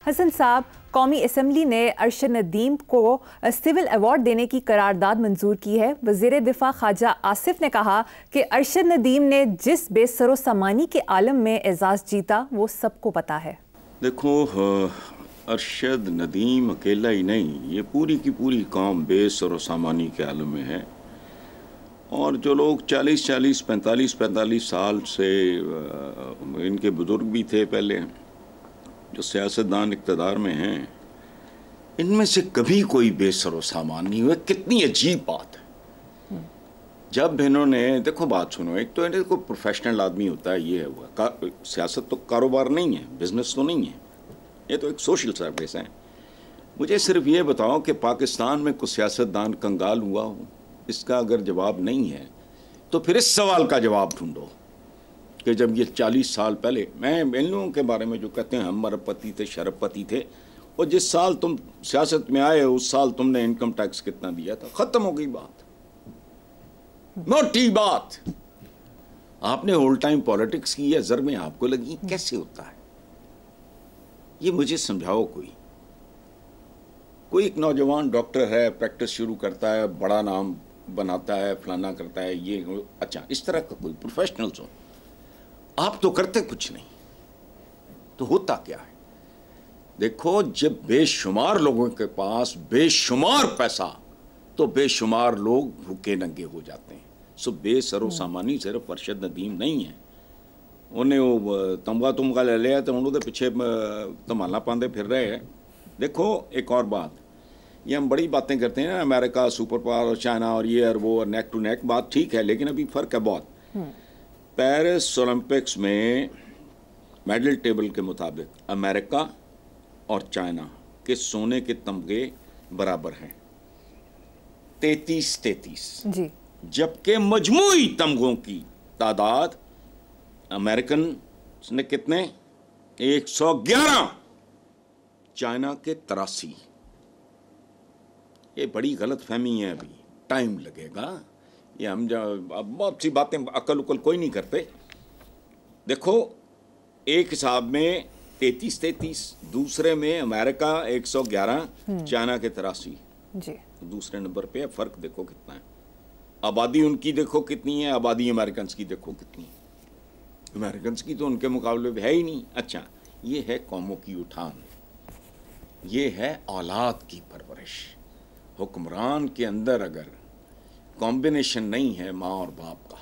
हसन साहब, कौमी असम्बली ने अरशद नदीम को सिविल अवार्ड देने की करारदाद मंजूर की है। वज़ीर दिफा ख्वाजा आसिफ ने कहा कि अरशद नदीम ने जिस बेसरो सामानी के आलम में एजाज़ जीता वो सबको पता है। देखो, अरशद नदीम अकेला ही नहीं, ये पूरी की पूरी कौम बेसरो सामानी के आलम में है। और जो लोग 40-40, 45-45 साल से इनके बुजुर्ग भी थे पहले, जो सियासतदान इक़्तिदार में हैं, इनमें से कभी कोई बेसरो सामान नहीं हुआ। कितनी अजीब बात है। जब इन्होंने, देखो बात सुनो, एक तो इन्हें कोई प्रोफेशनल आदमी होता है, ये है हुआ सियासत तो कारोबार नहीं है, बिजनेस तो नहीं है, ये तो एक सोशल सर्विस है। मुझे सिर्फ ये बताओ कि पाकिस्तान में कोई सियासतदान कंगाल हुआ हो? इसका अगर जवाब नहीं है तो फिर इस सवाल का जवाब ढूंढो कि जब ये 40 साल पहले, मैं इन लोगों के बारे में जो कहते हैं हम अरबपति थे, शरबपति थे, और जिस साल तुम सियासत में आए उस साल तुमने इनकम टैक्स कितना दिया था, ख़त्म हो गई बात, मोटी बात। आपने होल टाइम पॉलिटिक्स की या जर में आपको लगी? कैसे होता है ये, मुझे समझाओ। कोई एक नौजवान डॉक्टर है, प्रैक्टिस शुरू करता है, बड़ा नाम बनाता है, फलाना करता है, ये अच्छा, इस तरह का कोई प्रोफेशनल्स हो, आप तो करते कुछ नहीं, तो होता क्या है? देखो, जब बेशुमार लोगों के पास बेशुमार पैसा, तो बेशुमार लोग भूखे नंगे हो जाते हैं। सो बेसरो सामानी सिर्फ अरशद नदीम नहीं है। उन्हें वो तमगा ले लिया तो उन्होंने पीछे धमाला पाते फिर रहे हैं। देखो, एक और बात, ये हम बड़ी बातें करते हैं ना, अमेरिका सुपर पावर और चाइना और ये और वो और नेक टू नेक, बात ठीक है, लेकिन अभी फ़र्क है बहुत। पेरिस ओलंपिक्स में मेडल टेबल के मुताबिक अमेरिका और चाइना के सोने के तमगे बराबर हैं, 33-33 जी, जबकि मजमूई तमगों की तादाद अमेरिकन ने कितने, 111, चाइना के 83। ये बड़ी गलत फहमी है, अभी टाइम लगेगा। ये हम बहुत सी बातें अकल उकल कोई नहीं करते। देखो, एक हिसाब में 33-33, दूसरे में अमेरिका 111, चाइना के 83 जी, दूसरे नंबर पे है। फ़र्क देखो कितना है। आबादी उनकी देखो कितनी है, आबादी अमेरिकन की देखो कितनी है। अमेरिकन की तो उनके मुकाबले में है ही नहीं। अच्छा, ये है कौमों की उठान, ये है औलाद की परवरिश। हुक्मरान के अंदर अगर कॉम्बिनेशन नहीं है माँ और बाप का,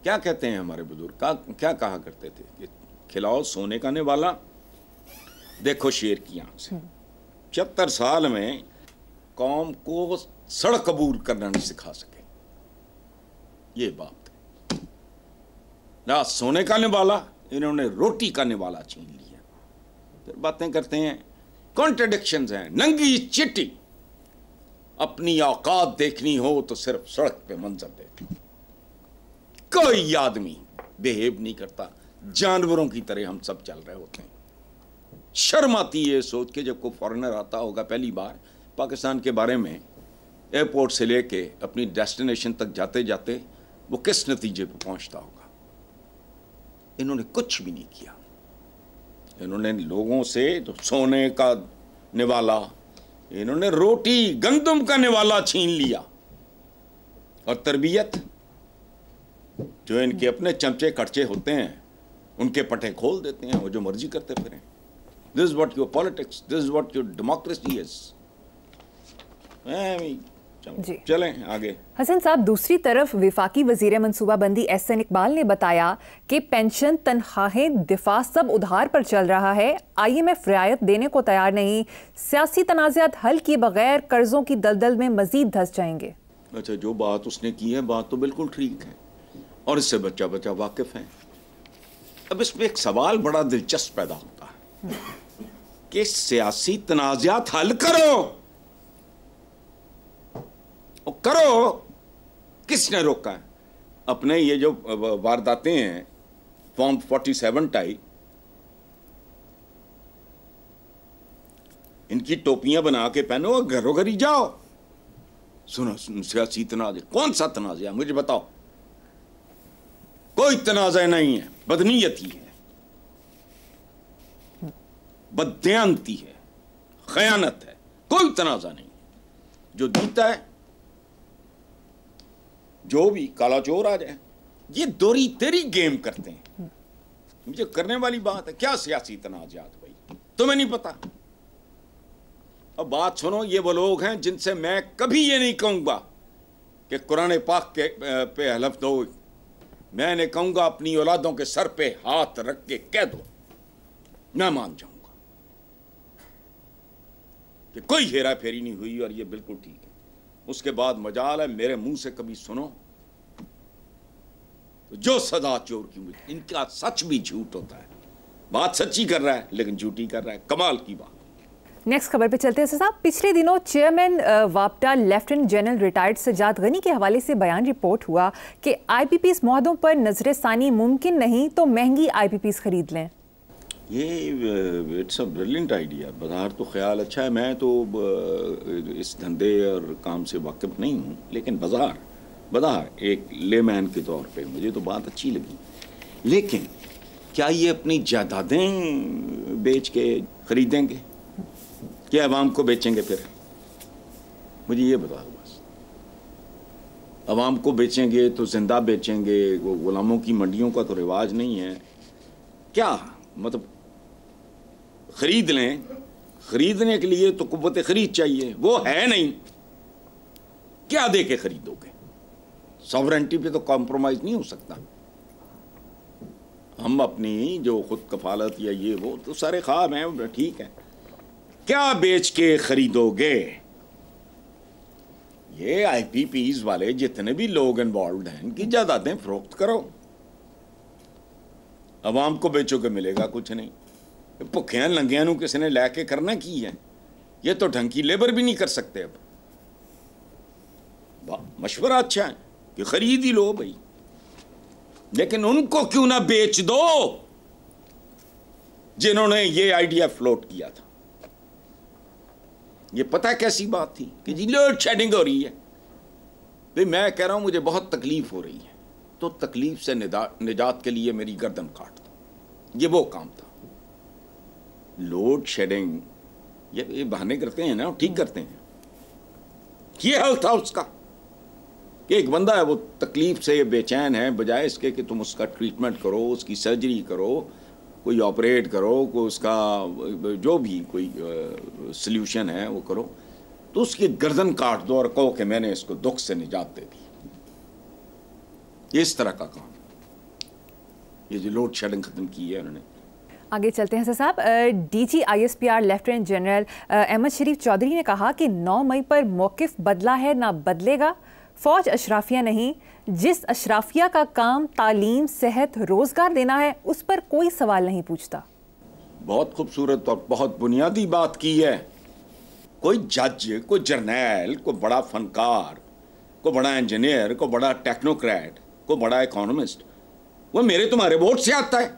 क्या कहते हैं हमारे बुजुर्ग का, क्या कहा करते थे कि खिलाओ सोने का निवाला, देखो शेर की आंख से। 76 साल में कौम को सड़क अबूर करना नहीं सिखा सके, ये बात है ना। सोने का निवाला, इन्होंने रोटी का निवाला छीन लिया। फिर बातें करते हैं, कॉन्ट्रडिक्शंस हैं, नंगी चिट्टी। अपनी औकात देखनी हो तो सिर्फ सड़क पे मंजर देखो। कोई आदमी बिहेव नहीं करता, जानवरों की तरह हम सब चल रहे होते हैं। शर्म आती है सोच के, जब कोई फॉरेनर आता होगा पहली बार पाकिस्तान के बारे में, एयरपोर्ट से लेके अपनी डेस्टिनेशन तक जाते जाते वो किस नतीजे पे पहुंचता होगा। इन्होंने कुछ भी नहीं किया। इन्होंने लोगों से तो सोने का निवाला, इन्होंने रोटी गंदम का निवाला छीन लिया। और तरबियत, जो इनके अपने चमचे कड़चे होते हैं, उनके पटे खोल देते हैं, वो जो मर्जी करते फिरें। This is what your politics, this is what your democracy is. चलें आगे। हसन साहब, दूसरी तरफ विफाकी वजीर मनसूबाबंदी एहसन इकबाल ने बताया कि पेंशन, तनख्वाहें, दिफा सब उधार पर चल रहा है। IMF रियायत देने को तैयार नहीं। सियासी तनाज़ात हल किए बगैर कर्जों की दलदल में मजीद धंस जाएंगे। अच्छा, जो बात उसने की है, बात तो बिल्कुल ठीक है और इससे बच्चा बच्चा वाकिफ है। अब इसमें एक सवाल बड़ा दिलचस्प पैदा होता है कि सियासी तनाज़ात हल करो, करो, किसने रोका है? अपने ये जो वारदातें हैं, फॉर्म 47 टाइप, इनकी टोपियां बना के पहनो, घरों घर ही जाओ। सुनो, सियासी तनाज़ा, कौन सा तनाज़ा मुझे बताओ? कोई तनाज़ा नहीं है, बदनीयत ही है। बददयांती है, खयानत है, कोई तनाजा नहीं। जो जीता है, जो भी काला चोर आ जाए, ये दोरी तेरी गेम करते हैं। मुझे करने वाली बात है क्या सियासी तनाजात भाई, तुम्हें नहीं पता। अब बात सुनो, ये वो लोग हैं जिनसे मैं कभी ये नहीं कहूंगा कि कुरान पाक के पे हलफ दो। मैंने कहूंगा अपनी औलादों के सर पे हाथ रख के कह दो, मैं मान जाऊंगा कि कोई हेरा फेरी नहीं हुई और ये बिल्कुल ठीक है। उसके बाद मजाल है मेरे मुंह से कभी सुनो तो जो सदा चोर की मुझे, इनका सच भी झूठ होता है। बात सच्ची कर रहा है लेकिन झूठी कर रहा है, कमाल की बात। नेक्स्ट खबर पे चलते हैं साहब। पिछले दिनों चेयरमैन वापटा lieutenant general retired Sajjad Ghani के हवाले से बयान रिपोर्ट हुआ कि आईपीपीस मुआहदों पर नजरसानी मुमकिन नहीं तो महंगी आईपीपीस खरीद लें। ये इट्स अ ब्रिलियंट आइडिया। बाजार तो ख्याल अच्छा है, मैं तो इस धंधे और काम से वाकिफ नहीं हूँ, लेकिन बाजार एक लेमैन के तौर पे मुझे तो बात अच्छी लगी। लेकिन क्या ये अपनी जायदादें बेच के खरीदेंगे, क्या अवाम को बेचेंगे? फिर मुझे ये बताओ बस। अवाम को बेचेंगे तो जिंदा बेचेंगे, वो गुलामों की मंडियों का तो रिवाज नहीं है क्या? मतलब खरीद लें, खरीदने के लिए तो कुव्वत खरीद चाहिए, वो है नहीं। क्या दे के खरीदोगे? सॉवरेंटी पे तो कॉम्प्रोमाइज नहीं हो सकता। हम अपनी जो खुद कफालत या ये वो तो सारे ख्वाब हैं, ठीक है। क्या बेच के खरीदोगे? ये आईपीपीज वाले जितने भी लोग इन्वॉल्व हैं, इनकी जायदादें फरोख्त करो। अवाम को बेचोगे मिलेगा कुछ नहीं। भुखियां लंगियां नूं किसी ने लैके करना की है? ये तो ढंग की लेबर भी नहीं कर सकते। अब मशवरा अच्छा है कि खरीद ही लो भाई, लेकिन उनको क्यों ना बेच दो जिन्होंने ये आइडिया फ्लोट किया था। ये पता कैसी बात थी कि जी लोड शेडिंग हो रही है। भाई मैं कह रहा हूं मुझे बहुत तकलीफ हो रही है, तो तकलीफ से निजात के लिए मेरी गर्दन काट दो। ये वो काम था। लोड शेडिंग ये बहाने करते हैं ना, ठीक करते हैं। ये हल था उसका कि एक बंदा है वो तकलीफ से बेचैन है, बजाय इसके कि तुम उसका ट्रीटमेंट करो, उसकी सर्जरी करो, कोई ऑपरेट करो, कोई उसका जो भी कोई सल्यूशन है वो करो, तो उसकी गर्दन काट दो और कहो कि मैंने इसको दुख से निजात दे दी। इस तरह का काम, ये जो लोड शेडिंग खत्म की है उन्होंने। आगे चलते हैं साहब। DG ISPR lieutenant general Ahmed Sharif Chaudhry ने कहा कि 9 मई पर मौकिफ बदला है ना बदलेगा। फौज अशराफिया नहीं, जिस अशराफिया का काम तालीम, सेहत, रोजगार देना है उस पर कोई सवाल नहीं पूछता। बहुत खूबसूरत और बहुत बुनियादी बात की है। कोई जज, कोई जर्नैल, कोई बड़ा फनकार, कोई बड़ा इंजीनियर, कोई बड़ा टेक्नोक्रेट, कोई बड़ा इकोनॉमिस्ट, वो मेरे तुम्हारे वोट से आता है,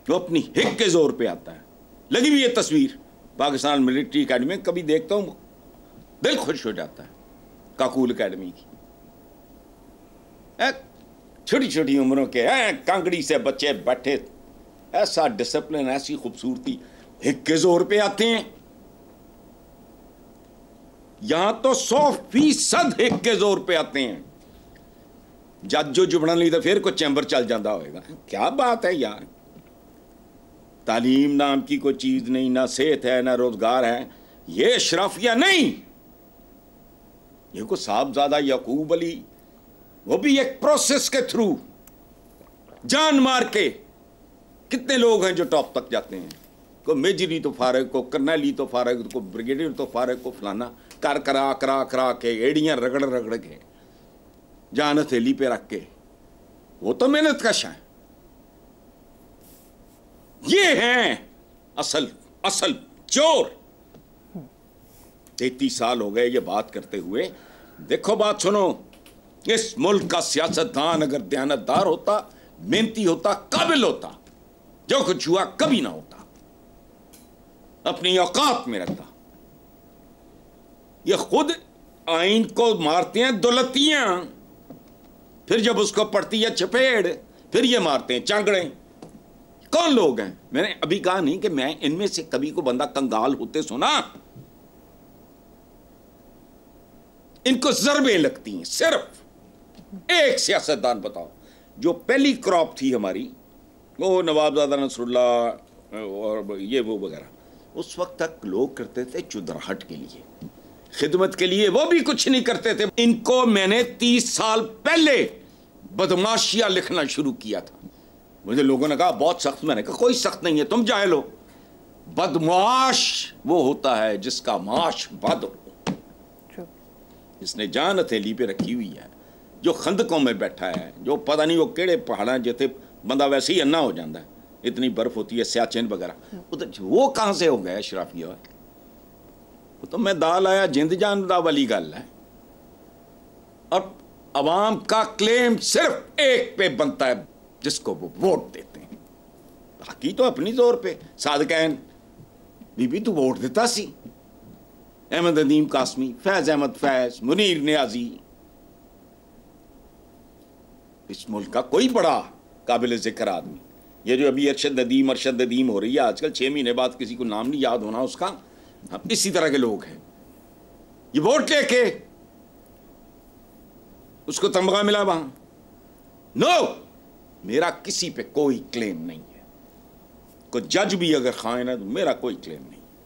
वो अपनी हिक के जोर पे आता है। लगी हुई ये तस्वीर पाकिस्तान मिलिट्री एकेडमी में, कभी देखता हूं दिल खुश हो जाता है। काकूल एकेडमी की छोटी छोटी उम्रों के कांगड़ी से बच्चे बैठे, ऐसा डिसिप्लिन, ऐसी खूबसूरती, हिक के जोर पे आते हैं। यहां तो 100% हिक के जोर पे आते हैं। जज जो जुबड़ा नहीं तो फिर कोई चैम्बर चल जाता होगा। क्या बात है यार, तालीम नाम की कोई चीज नहीं, ना सेहत है ना रोजगार है। ये अशराफिया नहीं, ये को साहबजादा याकूब अली, वो भी एक प्रोसेस के थ्रू जान मार के कितने लोग हैं जो टॉप तक जाते हैं। को मेजरी तो फारग, को कर्नैली तो फारग, को ब्रिगेडियर तो फारग, को फलाना कर करा करा करा के एड़ियां रगड़ रगड़ के जान हथेली पे रख के, वो तो मेहनत कश है। ये हैं असल असल चोर। 33 साल हो गए ये बात करते हुए। देखो बात सुनो, इस मुल्क का सियासतदान अगर दयानतदार होता, मेहनती होता, काबिल होता, जो कुछ हुआ कभी ना होता, अपनी औकात में रहता। ये खुद आइन को मारते हैं दौलतियां, फिर जब उसको पड़ती है चपेड़ फिर ये मारते हैं चांगड़े। कौन लोग हैं? मैंने अभी कहा नहीं कि मैं इनमें से कभी को बंदा कंगाल होते सुना। इनको जरबें लगती हैं। सिर्फ एक सियासतदान बताओ जो पहली क्रॉप थी हमारी, वो नवाबजादा नसरुल्ला और ये वो वगैरह, उस वक्त तक लोग करते थे चुदराहट के लिए, खिदमत के लिए, वो भी कुछ नहीं करते थे। इनको मैंने 30 साल पहले बदमाशियां लिखना शुरू किया था। मुझे लोगों ने कहा बहुत सख्त, मैंने कहा कोई सख्त नहीं है, तुम जाहिल हो। बदमाश वो होता है जिसका माश बद हो, जिसने जान हथेली पे रखी हुई है, जो खंदकों में बैठा है, जो पता नहीं वो केड़े पहाड़ा जिथे बंदा वैसे ही अन्ना हो जाता है, इतनी बर्फ होती है, सियाचिन वगैरह, उधर वो कहां से हो गया शराफिया? वो तो मैं दाल आया जिंद जान दा वाली गल है। और अवाम का क्लेम सिर्फ एक पे बनता है जिसको वो वोट देते हैं, बाकी तो अपनी तौर पे। सादकैन बीबी तू वोट देता सी, अहमद नदीम कासमी, फैज अहमद फैज, मुनीर नियाजी, इस मुल्क का कोई बड़ा काबिल जिक्र आदमी। ये जो अभी अरशद नदीम हो रही है आजकल, 6 महीने बाद किसी को नाम नहीं याद होना उसका, अब इसी तरह के लोग हैं। ये वोट लेके उसको तमगा मिला वहां। नो, मेरा किसी पे कोई क्लेम नहीं है। कोई जज भी अगर खाए ना तो मेरा कोई क्लेम नहीं।